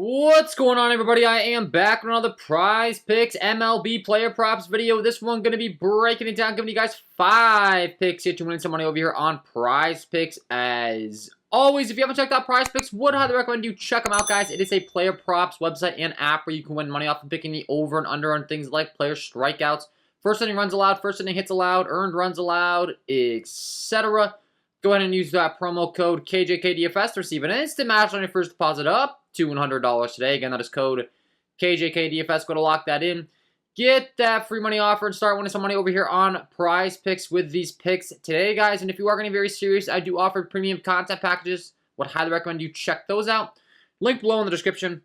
What's going on, everybody? I am back with another Prizepicks MLB player props video. This one going to be breaking it down, giving you guys 5 picks here to win some money over here on Prizepicks. As always, if you haven't checked out Prizepicks, would highly recommend you check them out, guys. It is a player props website and app where you can win money off of picking the over and under on things like player strikeouts, first inning runs allowed, first inning hits allowed, earned runs allowed, etc. Go ahead and use that promo code KJK DFS to receive an instant match on your first deposit up to $100 today. Again, that is code KJK DFS. Go to lock that in. Get that free money offer and start winning some money over here on Prizepicks with these picks today, guys. And if you are going to be very serious, I do offer premium content packages. Would highly recommend you check those out. Link below in the description.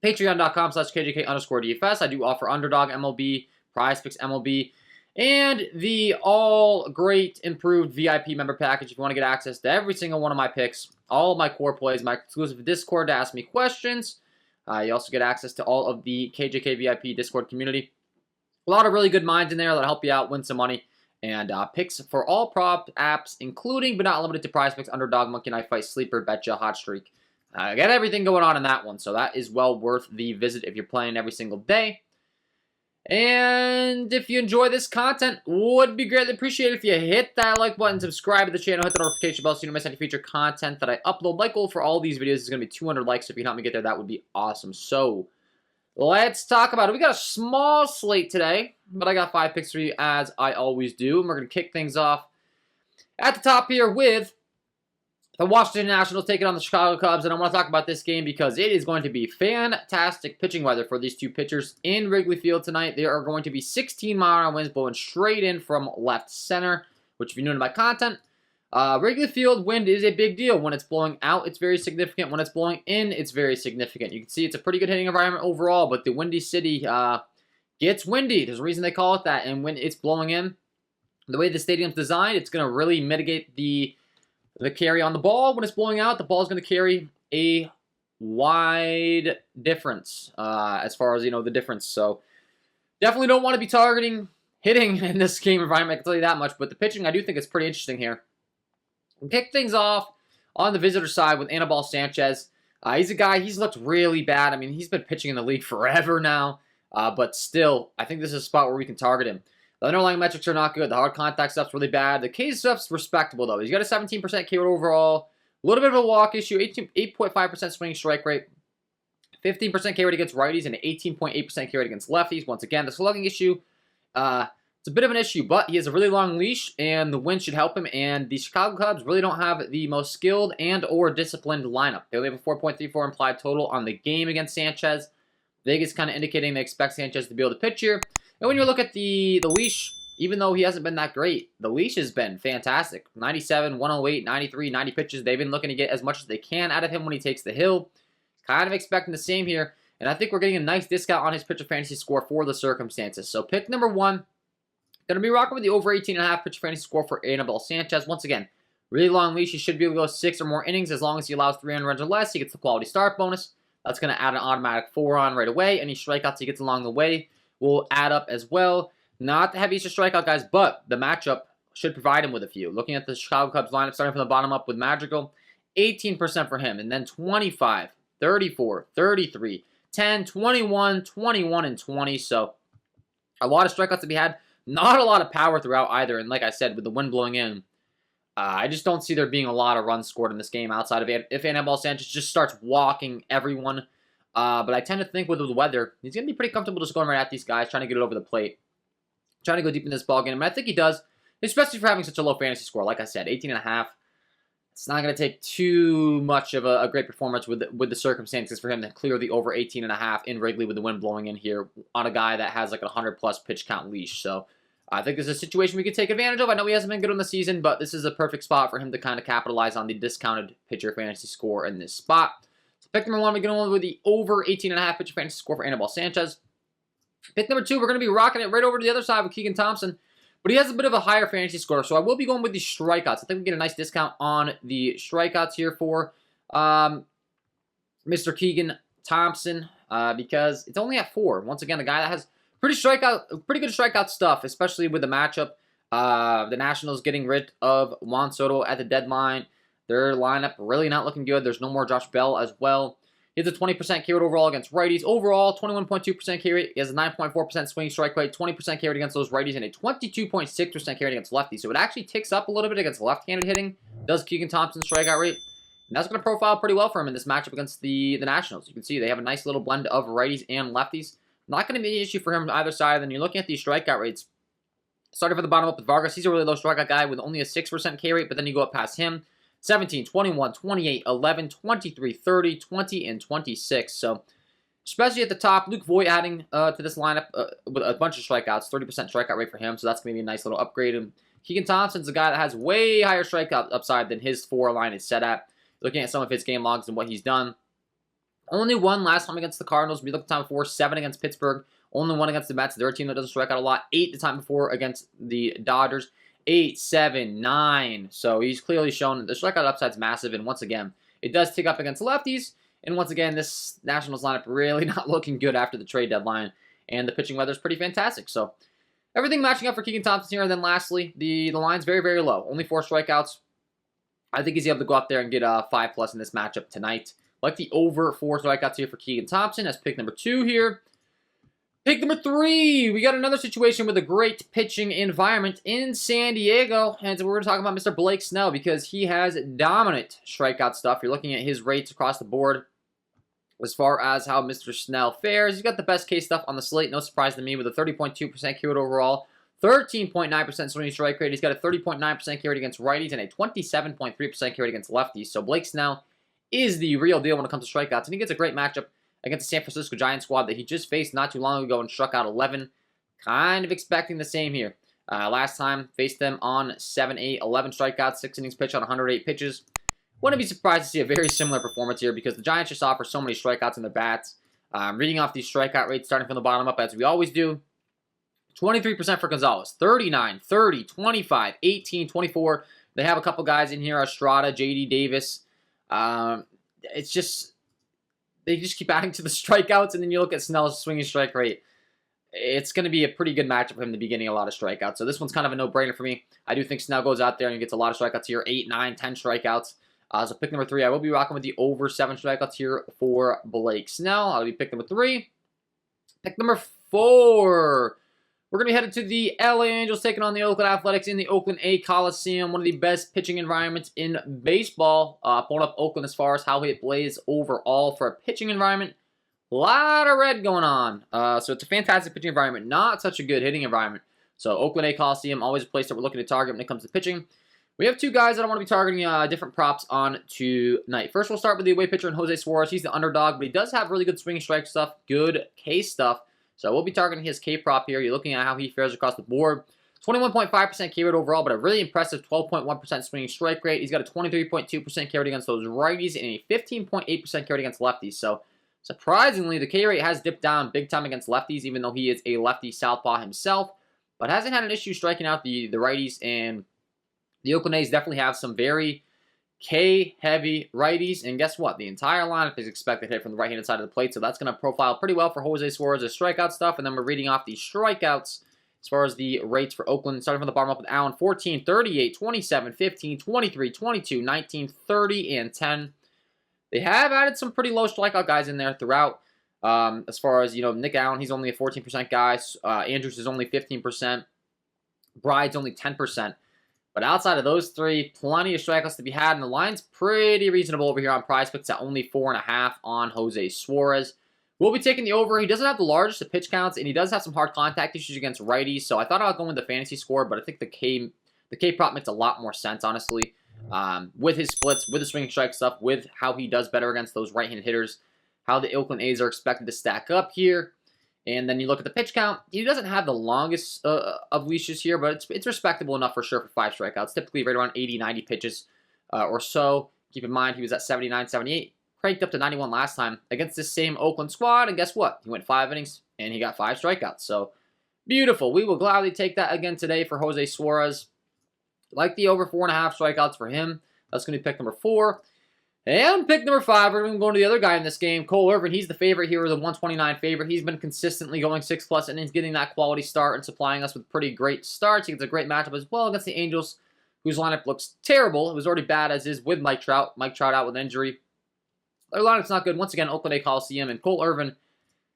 Patreon.com/KJK_DFS. I do offer Underdog MLB, Prizepicks MLB, and the all great improved VIP member package if you want to get access to every single one of my picks, all of my core plays, my exclusive Discord to ask me questions. You also get access to all of the KJK VIP Discord community. A lot of really good minds in there that'll help you out, win some money, and picks for all prop apps, including but not limited to Prizepicks, Underdog, Monkey Knife Fight, Sleeper, Betcha, Hot Streak. Got everything going on in that one, so that is well worth the visit if you're playing every single day. And if you enjoy this content, would be greatly appreciated if you hit that like button, subscribe to the channel, hit the notification bell so you don't miss any future content that I upload. My goal for all these videos is going to be 200 likes. If you can help me get there, that would be awesome. So, let's talk about it. We got a small slate today, but I got 5 picks for you as I always do. And we're going to kick things off at the top here with the Washington Nationals taking on the Chicago Cubs, and I want to talk about this game because it is going to be fantastic pitching weather for these two pitchers in Wrigley Field tonight. There are going to be 16-mile-an-hour winds blowing straight in from left center, which if you're new to my content, Wrigley Field wind is a big deal. When it's blowing out, it's very significant. When it's blowing in, it's very significant. You can see it's a pretty good hitting environment overall, but the Windy City gets windy. There's a reason they call it that, and when it's blowing in, the way the stadium's designed, it's going to really mitigate the carry on the ball. When it's blowing out, the ball is going to carry a wide difference as far as, the difference. So definitely don't want to be targeting hitting in this game environment, I can tell you that much. But the pitching, I do think it's pretty interesting here. We'll kick things off on the visitor side with Anibal Sanchez. He's a guy, he's looked really bad. I mean, he's been pitching in the league forever now. But still, I think this is a spot where we can target him. The underlying metrics are not good. The hard contact stuff's really bad. The K stuff's respectable, though. He's got a 17% K rate overall. A little bit of a walk issue. 8.5% swinging strike rate. 15% K rate against righties and an 18.8% K rate against lefties. Once again, the slugging issue, it's a bit of an issue, but he has a really long leash, and the wind should help him. And the Chicago Cubs really don't have the most skilled and or disciplined lineup. They only have a 4.34 implied total on the game against Sanchez. Vegas kind of indicating they expect Sanchez to be able to pitch here. And when you look at the leash, even though he hasn't been that great, the leash has been fantastic. 97, 108, 93, 90 pitches. They've been looking to get as much as they can out of him when he takes the hill. Kind of expecting the same here. And I think we're getting a nice discount on his pitcher fantasy score for the circumstances. So pick number 1, going to be rocking with the over 18.5 pitcher fantasy score for Anibal Sanchez. Once again, really long leash. He should be able to go 6 or more innings as long as he allows 3 runs or less. He gets the quality start bonus. That's going to add an automatic 4 on right away. Any strikeouts he gets along the way will add up as well. Not the heaviest strikeout guys, but the matchup should provide him with a few. Looking at the Chicago Cubs lineup, starting from the bottom up with Madrigal, 18% for him, and then 25, 34, 33, 10, 21, 21, and 20. So a lot of strikeouts to be had. Not a lot of power throughout either. And like I said, with the wind blowing in, I just don't see there being a lot of runs scored in this game outside of if Anibal Sanchez just starts walking everyone. But I tend to think with the weather, he's going to be pretty comfortable just going right at these guys, trying to get it over the plate. Trying to go deep in this ballgame. And I think he does, especially for having such a low fantasy score. Like I said, 18.5. It's not going to take too much of a great performance with the circumstances for him to clear the over 18.5 in Wrigley with the wind blowing in here on a guy that has like a 100-plus pitch count leash. So I think this is a situation we could take advantage of. I know he hasn't been good in the season, but this is a perfect spot for him to kind of capitalize on the discounted pitcher fantasy score in this spot. So pick number 1, we're going with the over 18.5 pitcher fantasy score for Anibal Sanchez. Pick number 2, we're going to be rocking it right over to the other side with Keegan Thompson. But he has a bit of a higher fantasy score, so I will be going with the strikeouts. I think we get a nice discount on the strikeouts here for Mr. Keegan Thompson because it's only at 4. Once again, a guy that has pretty good strikeout stuff, especially with the matchup. The Nationals getting rid of Juan Soto at the deadline. Their lineup really not looking good. There's no more Josh Bell as well. He has a 20% K rate overall against righties. Overall, 21.2% K rate. He has a 9.4% swing strike rate, 20% K rate against those righties, and a 22.6% K rate against lefties. So it actually ticks up a little bit against left-handed hitting. Does Keegan Thompson's strikeout rate. And that's going to profile pretty well for him in this matchup against the Nationals. You can see they have a nice little blend of righties and lefties. Not going to be an issue for him on either side. Then you're looking at these strikeout rates. Starting from the bottom up with Vargas. He's a really low strikeout guy with only a 6% K rate, but then you go up past him. 17, 21, 28, 11, 23, 30, 20, and 26. So, especially at the top, Luke Voigt adding to this lineup with a bunch of strikeouts, 30% strikeout rate for him, so that's going to be a nice little upgrade. And Keegan Thompson's a guy that has way higher strikeout upside than his 4 line is set at. Looking at some of his game logs and what he's done. Only 1 last time against the Cardinals. We looked at the time before, 7 against Pittsburgh. Only 1 against the Mets. They're a team that doesn't strike out a lot. 8 the time before against the Dodgers. 8, 7, 9. So he's clearly shown that the strikeout upside's massive. And once again, it does tick up against lefties. And once again, this Nationals lineup really not looking good after the trade deadline. And the pitching weather is pretty fantastic. So everything matching up for Keegan Thompson here. And then lastly, the line's very, very low. Only 4 strikeouts. I think he's able to go up there and get a 5+ in this matchup tonight. Like the over 4 strikeouts here for Keegan Thompson as pick number 2 here. Pick number 3, we got another situation with a great pitching environment in San Diego. And so we're going to talk about Mr. Blake Snell because he has dominant strikeout stuff. You're looking at his rates across the board as far as how Mr. Snell fares. He's got the best K stuff on the slate, no surprise to me, with a 30.2% K rate overall, 13.9% swinging strike rate. He's got a 30.9% K rate against righties and a 27.3% K rate against lefties. So Blake Snell is the real deal when it comes to strikeouts, and he gets a great matchup against the San Francisco Giants squad that he just faced not too long ago and struck out 11. Kind of expecting the same here. Last time, faced them on 7-8, 11 strikeouts, 6 innings pitched on 108 pitches. Wouldn't be surprised to see a very similar performance here because the Giants just offer so many strikeouts in their bats. Reading off these strikeout rates, starting from the bottom up, as we always do. 23% for Gonzalez, 39, 30, 25, 18, 24. They have a couple guys in here, Estrada, J.D. Davis. It's just... They just keep adding to the strikeouts, and then you look at Snell's swinging strike rate. It's going to be a pretty good matchup for him to be getting a lot of strikeouts. So this one's kind of a no-brainer for me. I do think Snell goes out there and gets a lot of strikeouts here, 8, 9, 10 strikeouts. So pick number 3, I will be rocking with the over 7 strikeouts here for Blake Snell. I'll be pick number 3. Pick number 4. We're going to be headed to the LA Angels taking on the Oakland Athletics in the Oakland A Coliseum, one of the best pitching environments in baseball. Pulling up Oakland as far as how it plays overall for a pitching environment. A lot of red going on. So it's a fantastic pitching environment, not such a good hitting environment. So Oakland A Coliseum, always a place that we're looking to target when it comes to pitching. We have 2 guys that I want to be targeting different props on tonight. First, we'll start with the away pitcher in Jose Suarez. He's the underdog, but he does have really good swinging strike stuff, good K stuff. So we'll be targeting his K prop here. You're looking at how he fares across the board. 21.5% K rate overall, but a really impressive 12.1% swinging strike rate. He's got a 23.2% K rate against those righties and a 15.8% K rate against lefties. So surprisingly, the K rate has dipped down big time against lefties, even though he is a lefty southpaw himself, but hasn't had an issue striking out the righties. And the Oakland A's definitely have some very K-heavy righties, and guess what? The entire lineup is expected to hit from the right-handed side of the plate, so that's going to profile pretty well for Jose Suarez's strikeout stuff, and then we're reading off the strikeouts as far as the rates for Oakland, starting from the bottom up with Allen, 14, 38, 27, 15, 23, 22, 19, 30, and 10. They have added some pretty low strikeout guys in there throughout, as far as, Nick Allen, he's only a 14% guy, Andrews is only 15%, Bride's only 10%. But outside of those 3, plenty of strikeouts to be had, and the line's pretty reasonable over here on Prizepicks at only 4.5 on Jose Suarez. We'll be taking the over. He doesn't have the largest of pitch counts, and he does have some hard contact issues against righties, so I thought I'd go with the fantasy score, but I think the K prop makes a lot more sense, honestly, with his splits, with the swinging strike stuff, with how he does better against those right-handed hitters, how the Oakland A's are expected to stack up here. And then you look at the pitch count. He doesn't have the longest of leashes here, but it's respectable enough for sure for 5 strikeouts. Typically right around 80, 90 pitches or so. Keep in mind, he was at 79, 78. Cranked up to 91 last time against this same Oakland squad. And guess what? He went 5 innings, and he got 5 strikeouts. So, beautiful. We will gladly take that again today for Jose Suarez. Like the over 4.5 strikeouts for him. That's going to be pick number 4. And pick number 5, we're going to go to the other guy in this game, Cole Irvin. He's the favorite here, the 129 favorite. He's been consistently going 6+ innings, getting that quality start and supplying us with pretty great starts. He gets a great matchup as well against the Angels, whose lineup looks terrible. It was already bad as is with Mike Trout. Mike Trout out with injury. their lineup's not good. Once again, Oakland A Coliseum, and Cole Irvin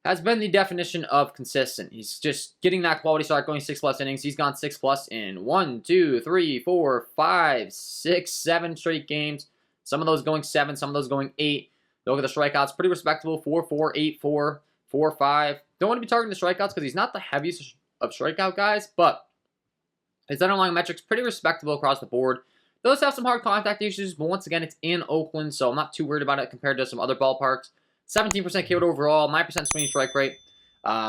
has been the definition of consistent. He's just getting that quality start, going 6+ innings. He's gone 6+ in 1, 2, 3, 4, 5, 6, 7 straight games. Some of those going 7, some of those going 8. Look at the strikeouts, pretty respectable. 4-4, 8-4, 4-5. Don't want to be targeting the strikeouts because he's not the heaviest of strikeout guys, but his underlying metrics pretty respectable across the board. Those have some hard contact issues, but once again, it's in Oakland, so I'm not too worried about it compared to some other ballparks. 17% K overall, 9% swinging strike rate.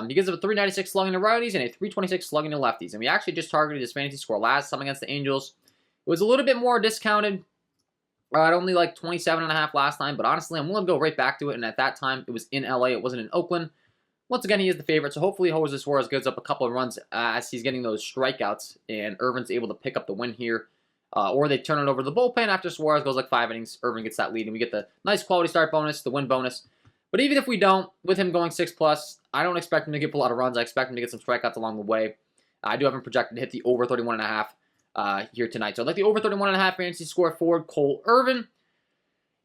He gives up a 396 slugging to righties and a 326 slugging to lefties. And we actually just targeted his fantasy score last time against the Angels. It was a little bit more discounted. At only like 27.5 last time, but honestly, I'm willing to go right back to it. And at that time, it was in LA, it wasn't in Oakland. Once again, he is the favorite, so hopefully Jose Suarez gives up a couple of runs as he's getting those strikeouts, and Irvin's able to pick up the win here. Or they turn it over to the bullpen after Suarez goes like 5 innings. Irvin gets that lead, and we get the nice quality start bonus, the win bonus. But even if we don't, with him going 6+, I don't expect him to give a lot of runs. I expect him to get some strikeouts along the way. I do have him projected to hit the over 31.5 here tonight. So I'd like the over 31.5 fantasy score for Cole Irvin.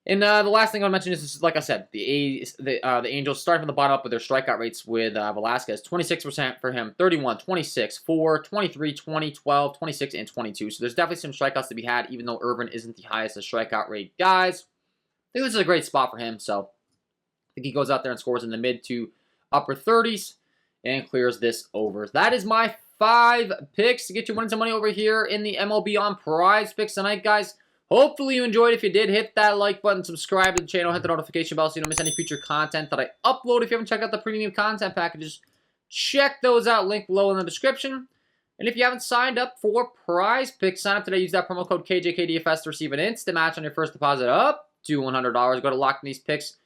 And the last thing I want to mention is, like I said, the Angels starting from the bottom up with their strikeout rates with Velasquez. 26% for him, 31, 26, 4, 23, 20, 12, 26, and 22. So there's definitely some strikeouts to be had, even though Irvin isn't the highest of strikeout rate guys. I think this is a great spot for him, so I think he goes out there and scores in the mid to upper 30s and clears this over. That is my 5 picks to get you winning some money over here in the MLB on Prizepicks tonight, guys. Hopefully you enjoyed. If you did, hit that like button, subscribe to the channel, hit the notification bell so you don't miss any future content that I upload. If you haven't checked out the premium content packages, check those out, link below in the description. And if you haven't signed up for Prizepicks, sign up today. Use that promo code KJK DFS to receive an instant match on your first deposit up to $100. Go to lock in these picks.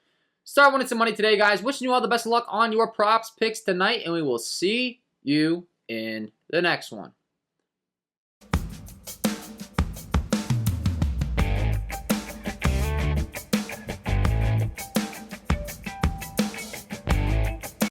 Start winning some money today, guys. Wishing you all the best of luck on your props picks tonight, and we will see you in the next one.